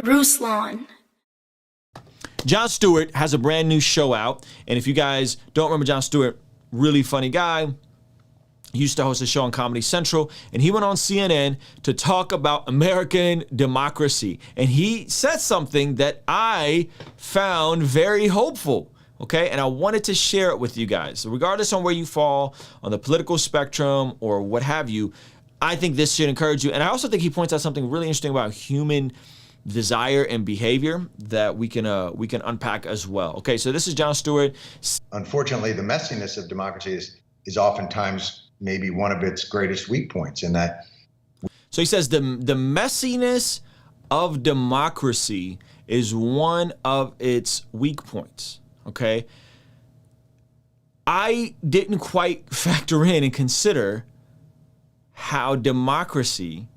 Ruslan. Jon Stewart has a brand new show out. And if you guys don't remember Jon Stewart, really funny guy. He used to host a show on Comedy Central, and he went on CNN to talk about American democracy. And he said something that I found very hopeful, okay? And I wanted to share it with you guys. So regardless on where you fall on the political spectrum or what have you, I think this should encourage you. And I also think he points out something really interesting about human desire and behavior that we can unpack as well. Okay, so this is Jon Stewart. Unfortunately, the messiness of democracy is oftentimes maybe one of its greatest weak points in that. So he says the messiness of democracy is one of its weak points, okay? I didn't quite factor in and consider how democracy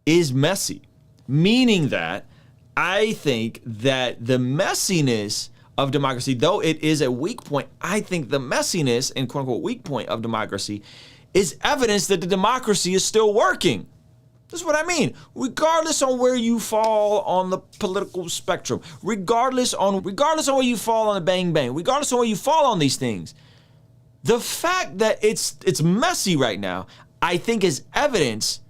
is messy, meaning that I think that the messiness of democracy, though it is a weak point, I think the messiness and quote unquote weak point of democracy is evidence that the democracy is still working. That's what I mean. Regardless on where you fall on the political spectrum, regardless on where you fall on the bang bang, regardless on where you fall on these things, the fact that it's messy right now, I think is evidence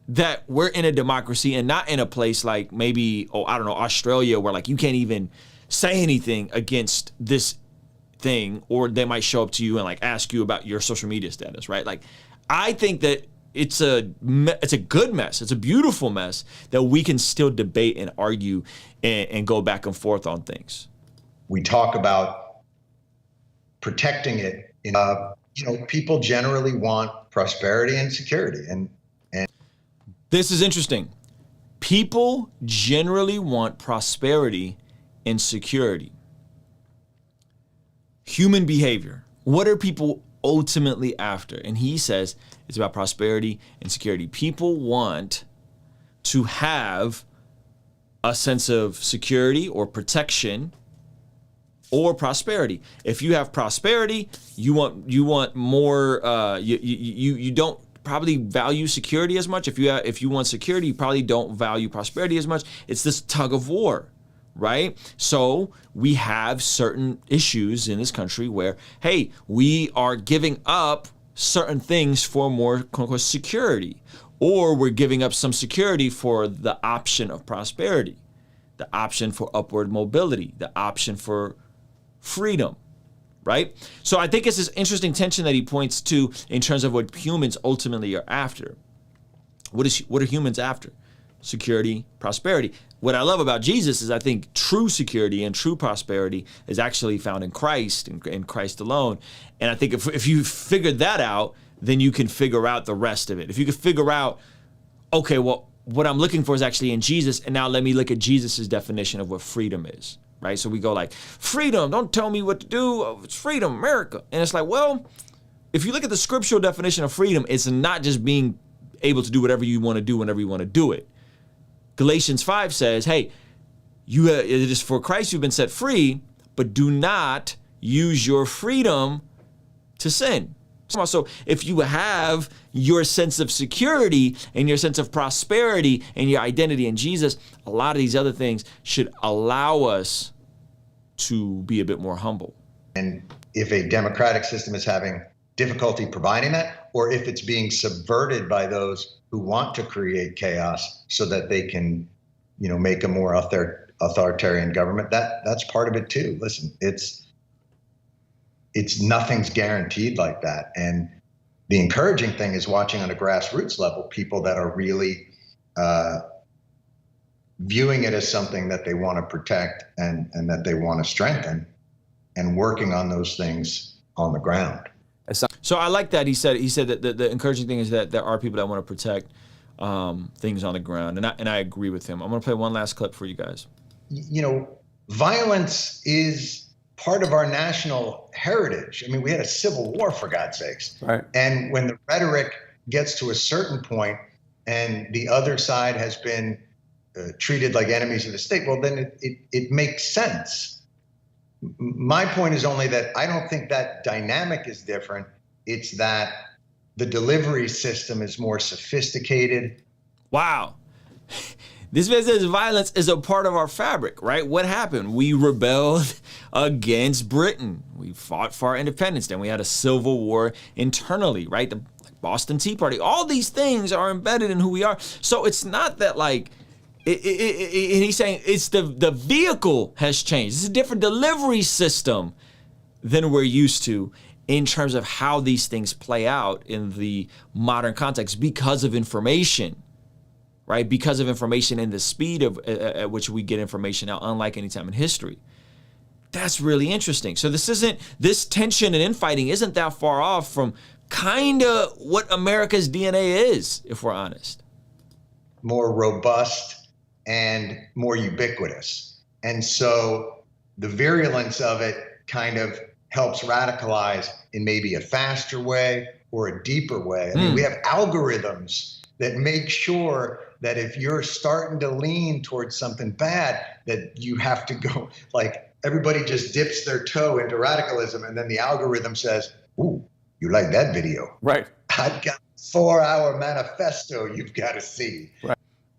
that we're in a democracy and not in a place like maybe, Australia, where like you can't even say anything against this thing, or they might show up to you and like ask you about your social media status, right? Like, I think that it's a good mess. It's a beautiful mess that we can still debate and argue and go back and forth on things. We talk about protecting it. People generally want prosperity and security, and this is interesting. People generally want prosperity and security. Human behavior. What are people ultimately after? And he says it's about prosperity and security. People want to have a sense of security or protection or prosperity. If you have prosperity, you want more. You don't probably value security as much. If you want security, you probably don't value prosperity as much. It's this tug of war, right? So we have certain issues in this country where, hey, we are giving up certain things for more quote unquote security, or we're giving up some security for the option of prosperity, the option for upward mobility, the option for freedom, right? So I think it's this interesting tension that he points to in terms of what humans ultimately are after. What are humans after? Security, prosperity. What I love about Jesus is I think true security and true prosperity is actually found in Christ and in Christ alone. And I think if you figured that out, then you can figure out the rest of it. If you could figure out, okay, well, what I'm looking for is actually in Jesus, and now let me look at Jesus's definition of what freedom is. Right? So we go like, freedom, don't tell me what to do. It's freedom, America. And it's like, well, if you look at the scriptural definition of freedom, it's not just being able to do whatever you want to do whenever you want to do it. Galatians 5 says, hey, it is for Christ you've been set free, but do not use your freedom to sin. So if you have your sense of security and your sense of prosperity and your identity in Jesus, a lot of these other things should allow us to be a bit more humble. And if a democratic system is having difficulty providing that, or if it's being subverted by those who want to create chaos so that they can, make a more authoritarian government, that's part of it too. Listen, it's nothing's guaranteed like that. And the encouraging thing is watching on a grassroots level people that are really viewing it as something that they want to protect and that they want to strengthen, and working on those things on the ground. So I like that he said that the encouraging thing is that there are people that want to protect things on the ground, and I agree with him. I'm going to play one last clip for you guys. Violence is part of our national heritage. I mean, we had a civil war, for God's sakes. Right. And when the rhetoric gets to a certain point and the other side has been treated like enemies of the state, well, then it makes sense. My point is only that I don't think that dynamic is different. It's that the delivery system is more sophisticated. Wow. This violence is a part of our fabric, right? What happened? We rebelled against Britain. We fought for our independence. Then we had a civil war internally, right? The Boston Tea Party. All these things are embedded in who we are. So it's not that like, and he's saying it's the vehicle has changed. It's a different delivery system than we're used to in terms of how these things play out in the modern context because of information. Right? Because of information and the speed of at which we get information out, unlike any time in history. That's really interesting. So this tension and infighting isn't that far off from kind of what America's DNA is, if we're honest. More robust and more ubiquitous. And so the virulence of it kind of helps radicalize in maybe a faster way or a deeper way. I mean, we have algorithms that make sure that if you're starting to lean towards something bad, that you have to go, like everybody just dips their toe into radicalism and then the algorithm says, ooh, you like that video. Right. I've got a 4-hour manifesto you've got to see. Right.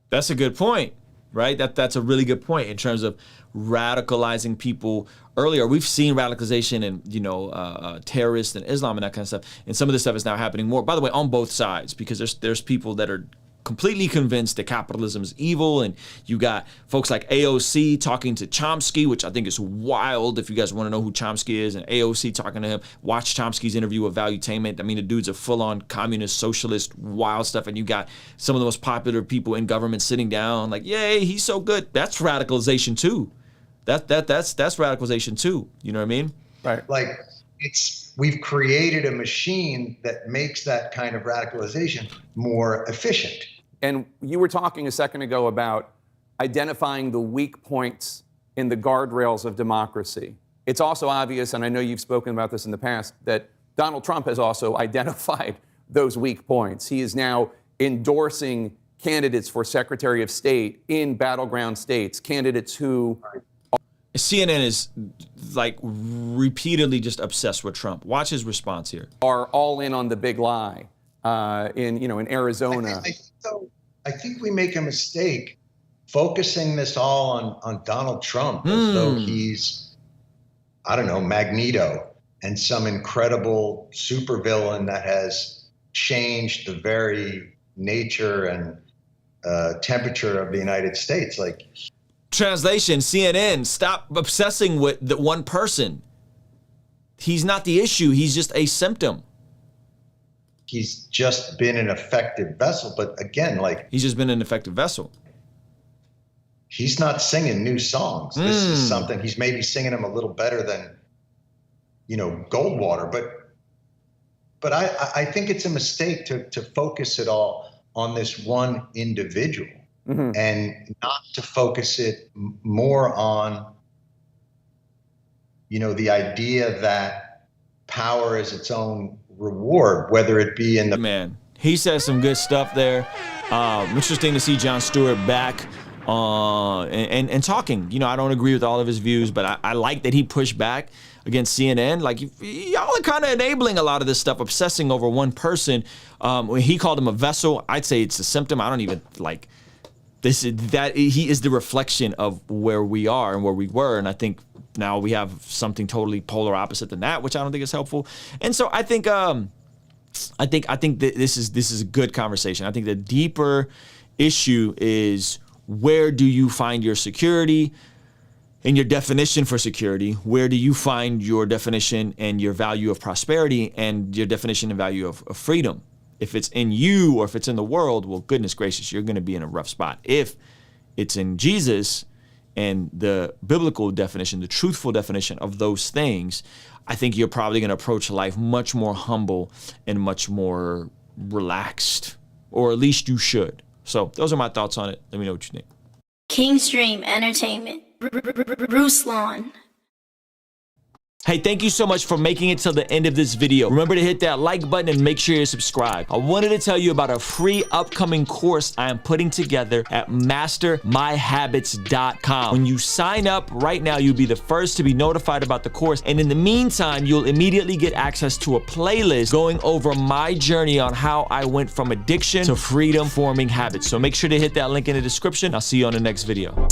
That's a good point, right? That's a really good point in terms of radicalizing people earlier. We've seen radicalization in, terrorists and Islam and that kind of stuff. And some of this stuff is now happening more, by the way, on both sides, because there's people that are completely convinced that capitalism is evil, and you got folks like AOC talking to Chomsky, which I think is wild. If you guys want to know who Chomsky is, and AOC talking to him, watch Chomsky's interview with Valuetainment. I mean, the dude's a full-on communist, socialist, wild stuff, and you got some of the most popular people in government sitting down like, yay, he's so good. That's radicalization too. That's radicalization too. You know what I mean? Right. Like we've created a machine that makes that kind of radicalization more efficient. And you were talking a second ago about identifying the weak points in the guardrails of democracy. It's also obvious, and I know you've spoken about this in the past, that Donald Trump has also identified those weak points. He is now endorsing candidates for Secretary of State in battleground states, candidates who... CNN is like repeatedly just obsessed with Trump. Watch his response here. ...are all in on the big lie in Arizona. I think we make a mistake focusing this all on Donald Trump as though he's, I don't know, Magneto and some incredible supervillain that has changed the very nature and temperature of the United States. Like, translation, CNN, stop obsessing with the one person. He's not the issue. He's just a symptom. He's just been an effective vessel. But again, like... He's just been an effective vessel. He's not singing new songs. This is something, he's maybe singing them a little better than, Goldwater. But I think it's a mistake to focus it all on this one individual. And not to focus it more on, the idea that power is its own reward, whether it be in the... Man, he says some good stuff there. Interesting to see Jon Stewart back and talking. I don't agree with all of his views, but I like that he pushed back against CNN. Like, y'all are kind of enabling a lot of this stuff, obsessing over one person. When he called him a vessel, I'd say it's a symptom. I don't even like... He is the reflection of where we are and where we were, and I think now we have something totally polar opposite than that, which I don't think is helpful. And so I think that this is a good conversation. I think the deeper issue is, where do you find your security and your definition for security? Where do you find your definition and your value of prosperity and your definition and value of freedom? If it's in you or if it's in the world, well, goodness gracious, you're going to be in a rough spot. If it's in Jesus and the biblical definition, the truthful definition of those things, I think you're probably going to approach life much more humble and much more relaxed, or at least you should. So those are my thoughts on it. Let me know what you think. Kingstream Entertainment. Ruslan. Hey, thank you so much for making it till the end of this video. Remember to hit that like button and make sure you're subscribed. I wanted to tell you about a free upcoming course I am putting together at mastermyhabits.com. When you sign up right now, you'll be the first to be notified about the course. And in the meantime, you'll immediately get access to a playlist going over my journey on how I went from addiction to freedom forming habits. So make sure to hit that link in the description. I'll see you on the next video.